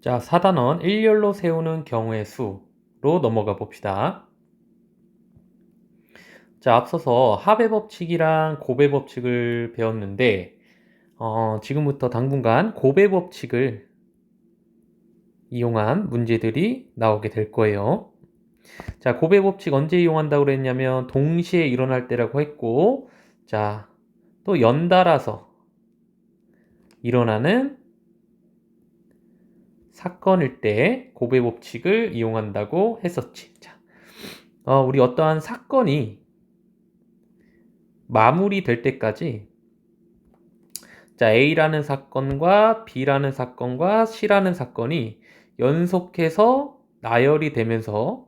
자, 4단원 일렬로 세우는 경우의 수로 넘어가 봅시다. 자, 앞서서 합의 법칙이랑 곱의 법칙을 배웠는데 지금부터 당분간 곱의 법칙을 이용한 문제들이 나오게 될 거예요. 자, 곱의 법칙 언제 이용한다고 그랬냐면 동시에 일어날 때라고 했고, 자, 또 연달아서 일어나는 사건일 때 곱의 법칙을 이용한다고 했었지. 자, 우리 어떠한 사건이 마무리될 때까지, 자, A라는 사건과 B라는 사건과 C라는 사건이 연속해서 나열이 되면서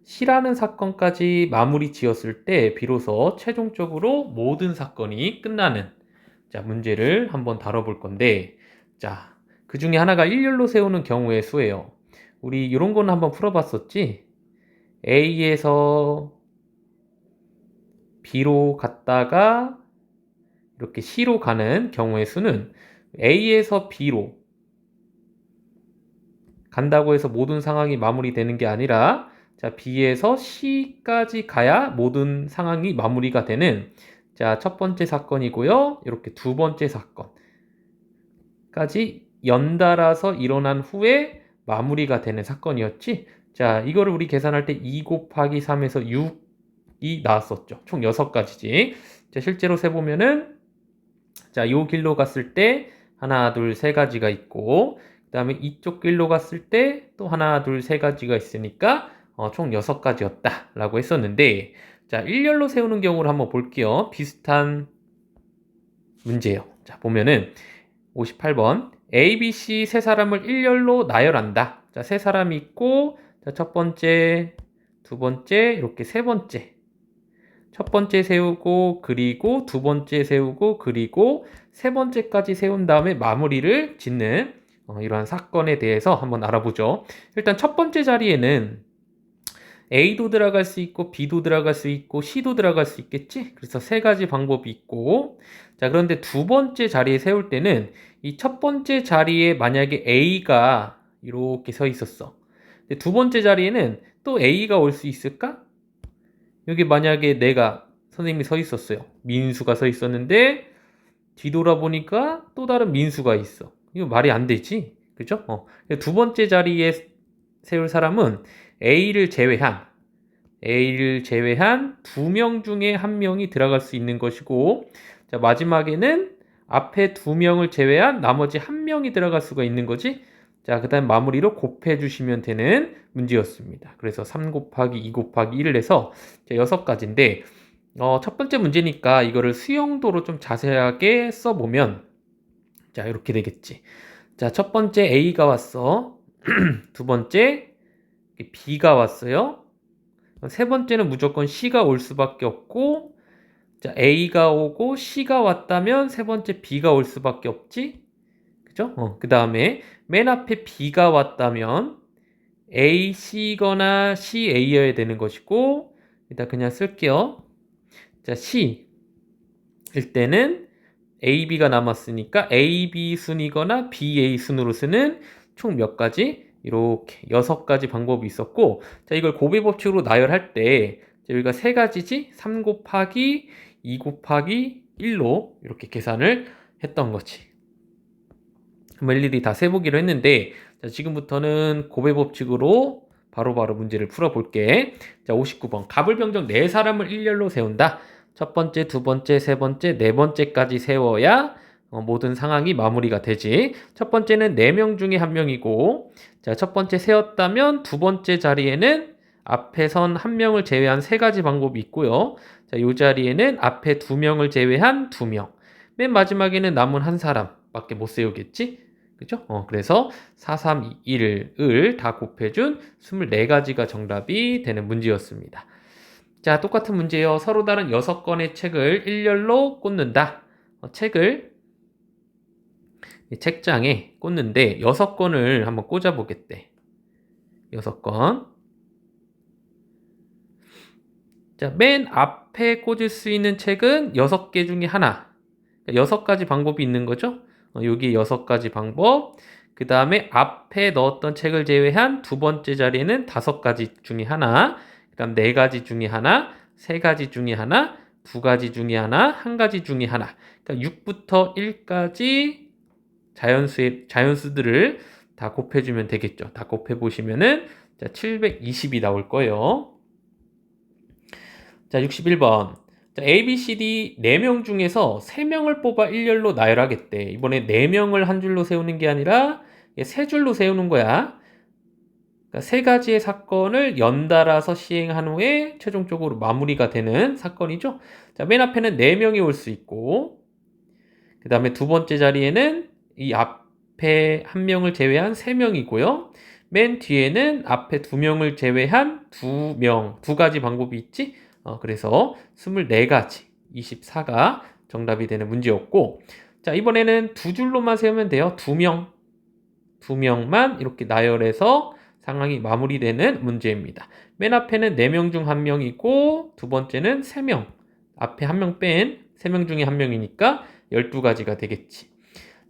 C라는 사건까지 마무리 지었을 때 비로소 최종적으로 모든 사건이 끝나는, 자, 문제를 한번 다뤄볼 건데, 자, 그 중에 하나가 일렬로 세우는 경우의 수예요. 우리 이런 거는 한번 풀어봤었지? A에서 B로 갔다가 이렇게 C로 가는 경우의 수는 A에서 B로 간다고 해서 모든 상황이 마무리되는 게 아니라, 자, B에서 C까지 가야 모든 상황이 마무리가 되는, 자, 첫 번째 사건이고요. 이렇게 두 번째 사건까지 연달아서 일어난 후에 마무리가 되는 사건이었지. 자, 이거를 우리 계산할 때 2 곱하기 3에서 6이 나왔었죠. 총 6가지지. 자, 실제로 세보면은, 자, 요 길로 갔을 때 하나, 둘, 세 가지가 있고, 그 다음에 이쪽 길로 갔을 때 또 하나, 둘, 세 가지가 있으니까 총 6가지였다 라고 했었는데, 자, 일렬로 세우는 경우를 한번 볼게요. 비슷한 문제예요. 자, 보면은 58번 A, B, C 세 사람을 일렬로 나열한다. 자, 세 사람이 있고, 자, 첫 번째, 두 번째, 이렇게 세 번째. 첫 번째 세우고 그리고 두 번째 세우고 그리고 세 번째까지 세운 다음에 마무리를 짓는 이러한 사건에 대해서 한번 알아보죠. 일단 첫 번째 자리에는 A도 들어갈 수 있고 B도 들어갈 수 있고 C도 들어갈 수 있겠지? 그래서 세 가지 방법이 있고, 자, 그런데 두 번째 자리에 세울 때는 이 첫 번째 자리에 만약에 A가 이렇게 서 있었어. 근데 두 번째 자리에는 또 A가 올 수 있을까? 여기 만약에 내가 선생님이 서 있었어요. 민수가 서 있었는데 뒤돌아보니까 또 다른 민수가 있어. 이거 말이 안 되지. 그죠? 두 번째 자리에 세울 사람은 A를 제외한 두 명 중에 한 명이 들어갈 수 있는 것이고, 자, 마지막에는 앞에 두 명을 제외한 나머지 한 명이 들어갈 수가 있는 거지. 자, 그 다음 마무리로 곱해 주시면 되는 문제였습니다. 그래서 3 곱하기 2 곱하기 1을 해서 6가지인데, 첫 번째 문제니까 이거를 수용도로 좀 자세하게 써보면, 자, 이렇게 되겠지. 자, 첫 번째 A가 왔어. 두 번째 B가 왔어요. 세 번째는 무조건 C가 올 수밖에 없고, 자, A가 오고 C가 왔다면 세 번째 B가 올 수밖에 없지. 그죠? 그 다음에 맨 앞에 B가 왔다면 A, C거나 C, A여야 되는 것이고, 일단 그냥 쓸게요. 자, C일 때는 A, B가 남았으니까 A, B 순이거나 B, A 순으로 쓰는 총 몇 가지? 이렇게 6가지 방법이 있었고, 자, 이걸 곱의 법칙으로 나열할 때 여기가 세 가지지? 3 곱하기 2 곱하기 1로 이렇게 계산을 했던 거지. 한번 일일이 다 세보기로 했는데, 자, 지금부터는 곱의 법칙으로 바로바로 문제를 풀어볼게. 자, 59번 갑을병정 네 사람을 일렬로 세운다. 첫 번째, 두 번째, 세 번째, 네 번째까지 세워야 모든 상황이 마무리가 되지. 첫 번째는 4명 중에 1명이고, 자, 첫 번째 세웠다면 두 번째 자리에는 앞에 선 1명을 제외한 3가지 방법이 있고요. 자, 이 자리에는 앞에 2명을 제외한 2명. 맨 마지막에는 남은 한 사람밖에 못 세우겠지? 그죠? 그래서 4, 3, 2, 1을 다 곱해준 24가지가 정답이 되는 문제였습니다. 자, 똑같은 문제요. 서로 다른 6권의 책을 일렬로 꽂는다. 책을 책장에 꽂는데 6권을 한번 꽂아보겠대. 6권. 자, 맨 앞에 꽂을 수 있는 책은 6개 중에 하나. 6가지 방법이 있는 거죠. 여기 6가지 방법. 그 다음에 앞에 넣었던 책을 제외한 두 번째 자리에는 5가지 중에 하나, 그 다음 4가지 중에 하나, 3가지 중에 하나, 2가지 중에 하나, 1가지 중에 하나. 그러니까 6부터 1까지 자연수들을 다 곱해주면 되겠죠. 다 곱해보시면은 720이 나올 거예요. 자, 61번. 자, A, B, C, D 4명 중에서 3명을 뽑아 일렬로 나열하겠대. 이번에 4명을 한 줄로 세우는 게 아니라 3줄로 세우는 거야. 그러니까 3가지의 사건을 연달아서 시행한 후에 최종적으로 마무리가 되는 사건이죠. 자, 맨 앞에는 4명이 올 수 있고, 그 다음에 두 번째 자리에는 이 앞에 한 명을 제외한 3명이고요. 맨 뒤에는 앞에 2명을 제외한 2명, 2가지 방법이 있지? 그래서 24가지, 24가 정답이 되는 문제였고, 자, 이번에는 2줄로만 세우면 돼요. 2명만 이렇게 나열해서 상황이 마무리되는 문제입니다. 맨 앞에는 4명 중 1명이고, 두 번째는 3명, 앞에 1명 뺀 3명 중에 1명이니까 12가지가 되겠지.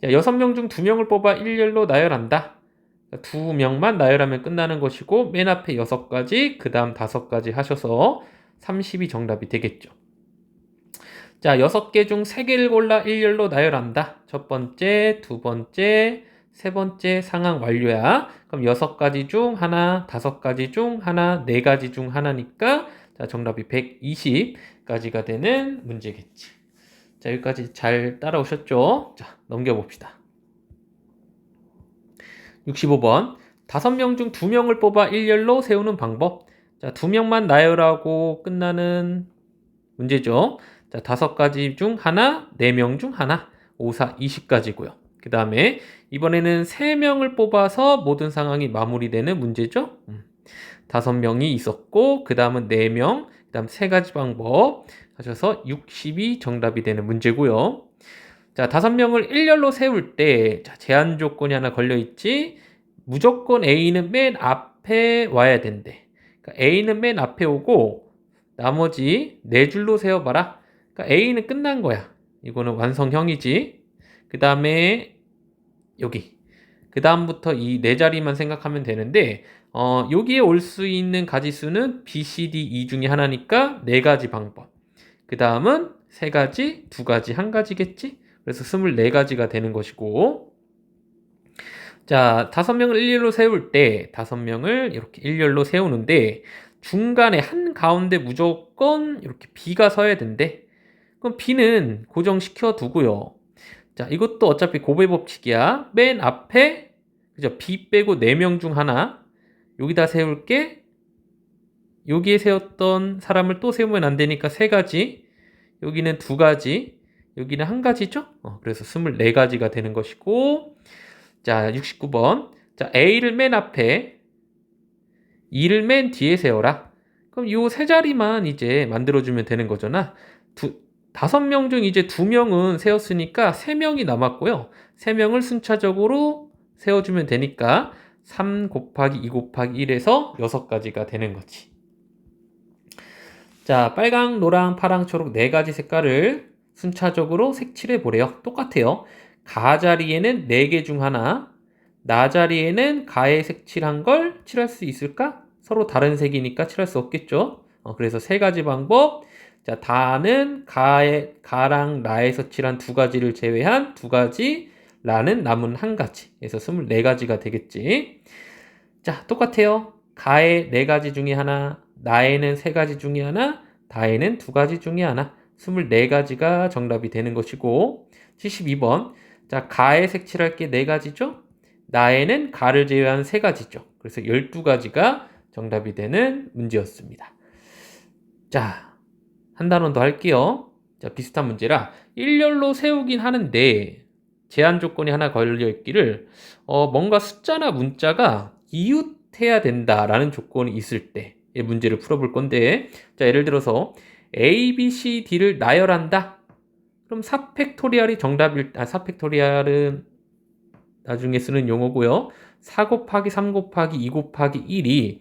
자, 6명 중 2명을 뽑아 일렬로 나열한다. 2명만 나열하면 끝나는 것이고, 맨 앞에 6가지, 그 다음 5가지 하셔서 30이 정답이 되겠죠. 자, 6개 중 3개를 골라 일렬로 나열한다. 첫 번째, 두 번째, 세 번째 상황 완료야. 그럼 6가지 중 하나, 5가지 중 하나, 4가지 중 하나니까 자, 정답이 120가지가 되는 문제겠지. 자, 여기까지 잘 따라오셨죠? 자, 넘겨봅시다. 65번. 5명 중 2명을 뽑아 일렬로 세우는 방법. 자, 2명만 나열하고 끝나는 문제죠. 자, 5가지 중 하나, 4명 중 하나, 5, 4, 20가지고요. 그 다음에 이번에는 3명을 뽑아서 모든 상황이 마무리되는 문제죠. 5명이 있었고, 그 다음은 4명, 그 다음 3가지 방법 하셔서 60이 정답이 되는 문제고요. 자, 5명을 일렬로 세울 때, 자, 제한 조건이 하나 걸려있지. 무조건 A는 맨 앞에 와야 된대. 그러니까 A는 맨 앞에 오고, 나머지 4줄로 세워봐라. 그러니까 A는 끝난 거야. 이거는 완성형이지. 그 다음에 여기. 그 다음부터 이 4자리만 생각하면 되는데, 여기에 올 수 있는 가지수는 B, C, D, E 중에 하나니까 4가지 방법. 그 다음은 3가지, 2가지, 1가지겠지? 그래서 24가지가 되는 것이고, 자, 5명을 일렬로 세울 때 5명을 이렇게 일렬로 세우는데 중간에 한가운데 무조건 이렇게 B가 서야 된대. 그럼 B는 고정시켜 두고요. 자, 이것도 어차피 고배 법칙이야. 맨 앞에 그죠? B 빼고 4명 중 하나 여기다 세울게. 여기에 세웠던 사람을 또 세우면 안 되니까 3가지. 여기는 2가지. 여기는 1가지죠? 그래서 24가지가 되는 것이고, 자, 69번. 자, A를 맨 앞에, E를 맨 뒤에 세워라. 그럼 요 3자리만 이제 만들어주면 되는 거잖아. 5명 중 이제 2명은 세웠으니까 3명이 남았고요. 3명을 순차적으로 세워주면 되니까 3 곱하기 2 곱하기 1에서 6가지가 되는 거지. 자, 빨강, 노랑, 파랑, 초록 4가지 색깔을 순차적으로 색칠해 보래요. 똑같아요. 가 자리에는 4개 중 하나, 나 자리에는 가에 색칠한 걸 칠할 수 있을까? 서로 다른 색이니까 칠할 수 없겠죠. 그래서 3가지 방법. 자, 다는 가랑 라에서 칠한 2가지를 제외한 2가지, 라는 남은 1가지. 그래서 24가지가 되겠지. 자, 똑같아요. 가에 4가지 중에 하나, 나에는 3가지 중에 하나, 다에는 2가지 중에 하나. 24가지가 정답이 되는 것이고, 72번. 자, 가에 색칠할 게 4가지죠? 나에는 가를 제외한 3가지죠. 그래서 12가지가 정답이 되는 문제였습니다. 자, 한 단원 더 할게요. 자, 비슷한 문제라 일렬로 세우긴 하는데 제한 조건이 하나 걸려 있기를 뭔가 숫자나 문자가 이웃해야 된다라는 조건이 있을 때의 문제를 풀어볼 건데, 자, 예를 들어서 A, B, C, D를 나열한다. 그럼 4팩토리얼이 사팩토리얼은 나중에 쓰는 용어고요. 4 곱하기 3 곱하기 2 곱하기 1이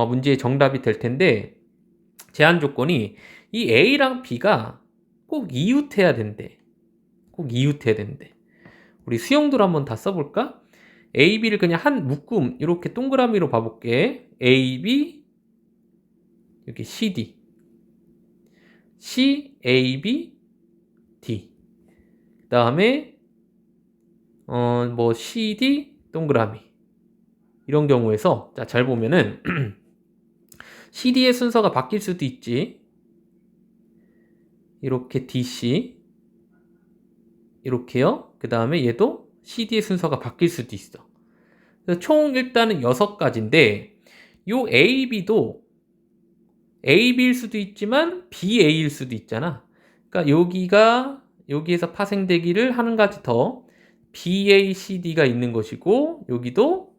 문제의 정답이 될 텐데, 제한 조건이 이 A랑 B가 꼭 이웃해야 된대. 꼭 이웃해야 된대. 우리 수용도를 한번 다 써볼까? AB를 그냥 한 묶음 이렇게 동그라미로 봐볼게. AB 이렇게 CD C, A, B, D. 그 다음에 뭐 CD 동그라미 이런 경우에서 자, 잘 보면은 CD의 순서가 바뀔 수도 있지. 이렇게 DC 이렇게요. 그 다음에 얘도 CD의 순서가 바뀔 수도 있어. 그래서 총 일단은 6가지인데 요 AB도 AB일 수도 있지만 BA일 수도 있잖아. 그러니까 여기에서 파생되기를 한 가지 더 BACD가 있는 것이고 여기도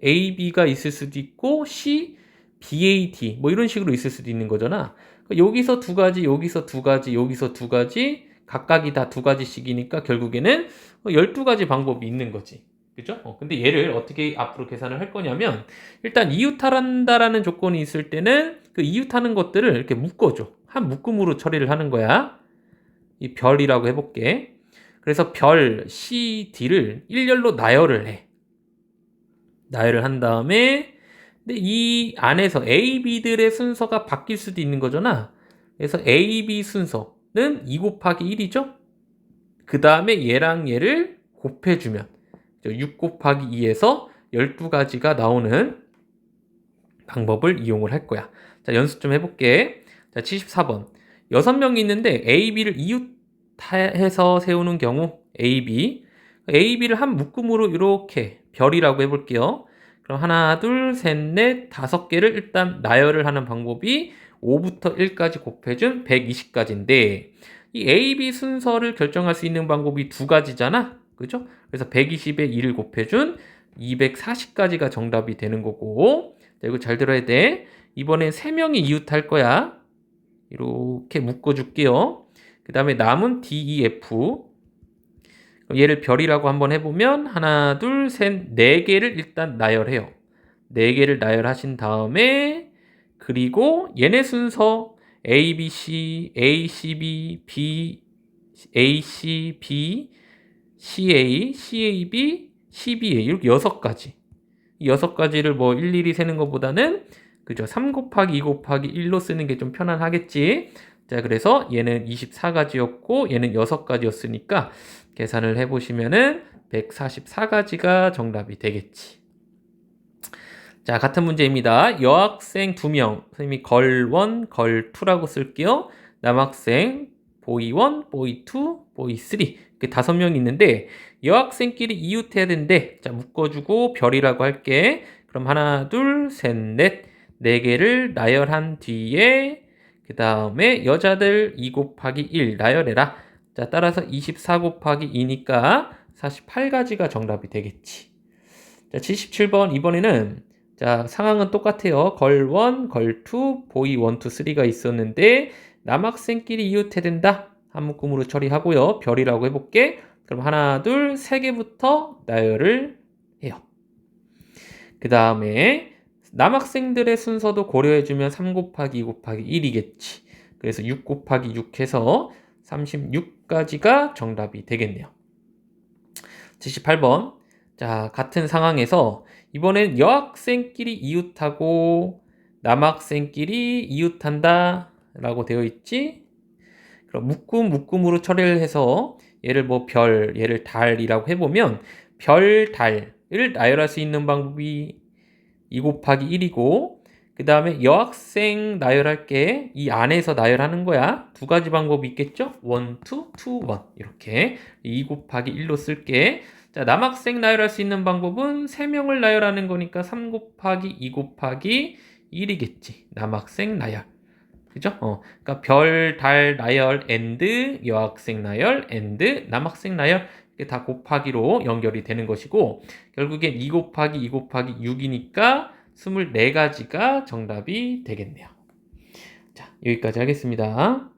AB가 있을 수도 있고 C, BAD 뭐 이런 식으로 있을 수도 있는 거잖아. 그러니까 여기서 2가지, 여기서 2가지, 여기서 2가지 각각이 다 2가지씩이니까 결국에는 12가지 방법이 있는 거지. 그죠? 근데 얘를 어떻게 앞으로 계산을 할 거냐면 일단 이웃할한다라는 조건이 있을 때는 그 이웃하는 것들을 이렇게 묶어줘. 한 묶음으로 처리를 하는 거야. 이 별이라고 해볼게. 그래서 별 C, D를 일렬로 나열을 해. 나열을 한 다음에 근데 이 안에서 A, B들의 순서가 바뀔 수도 있는 거잖아. 그래서 A, B 순서는 2 곱하기 1이죠. 그 다음에 얘랑 얘를 곱해주면 6 곱하기 2에서 12가지가 나오는 방법을 이용을 할 거야. 자, 연습 좀 해볼게. 자, 74번. 6명이 있는데 A, B를 이웃해서 세우는 경우 A, B. A, B를 한 묶음으로 이렇게 별이라고 해볼게요. 그럼 하나, 둘, 셋, 넷, 5개를 일단 나열을 하는 방법이 5부터 1까지 곱해준 120가지인데 이 A, B 순서를 결정할 수 있는 방법이 2가지잖아. 그죠? 그래서 120에 2를 곱해준 240가지가 정답이 되는 거고 자, 이거 잘 들어야 돼. 이번엔 3명이 이웃할 거야. 이렇게 묶어줄게요. 그 다음에 남은 D, E, F. 얘를 별이라고 한번 해보면 하나, 둘, 셋, 4개를 일단 나열해요. 4개를 나열하신 다음에 그리고 얘네 순서 A, B, C, A, C, B, B, A, C, B, C, A, C, A, B, C, B, A 이렇게 6가지. 이 6가지를 뭐 일일이 세는 것보다는 그죠? 3 곱하기 2 곱하기 1로 쓰는 게 좀 편안하겠지. 자, 그래서 얘는 24가지였고 얘는 6가지였으니까 계산을 해보시면은 144가지가 정답이 되겠지. 자, 같은 문제입니다. 여학생 2명, 선생님이 걸1, 걸2라고 쓸게요. 남학생 보이1, 보이2, 보이3 이렇게 5명이 있는데 여학생끼리 이웃해야 된대. 자, 묶어주고 별이라고 할게. 그럼 하나, 둘, 셋, 넷, 4개를 나열한 뒤에 그 다음에 여자들 2 곱하기 1 나열해라. 자, 따라서 24 곱하기 2니까 48가지가 정답이 되겠지. 자, 77번 이번에는 자, 상황은 똑같아요. 걸1, 걸2, 보이 1, 2, 3가 있었는데 남학생끼리 이웃해야 된다. 한 묶음으로 처리하고요. 별이라고 해볼게. 그럼 하나, 둘, 3개부터 나열을 해요. 그 다음에 남학생들의 순서도 고려해주면 3 곱하기 2 곱하기 1이겠지. 그래서 6 곱하기 6 해서 36가지가 정답이 되겠네요. 78번. 자, 같은 상황에서 이번엔 여학생끼리 이웃하고 남학생끼리 이웃한다 라고 되어 있지. 그럼 묶음으로 처리를 해서 얘를 뭐 별, 얘를 달이라고 해보면 별, 달을 나열할 수 있는 방법이 2 곱하기 1이고 그 다음에 여학생 나열할 게 이 안에서 나열하는 거야. 2가지 방법이 있겠죠? 1, 2, 2, 1 이렇게 2 곱하기 1로 쓸게. 자, 남학생 나열할 수 있는 방법은 3명을 나열하는 거니까 3 곱하기 2 곱하기 1이겠지. 남학생 나열. 그죠? 그러니까 별, 달, 나열, and, 여학생 나열, and, 남학생 나열 이게 다 곱하기로 연결이 되는 것이고 결국엔 2 곱하기 2 곱하기 6이니까 24가지가 정답이 되겠네요. 자, 여기까지 하겠습니다.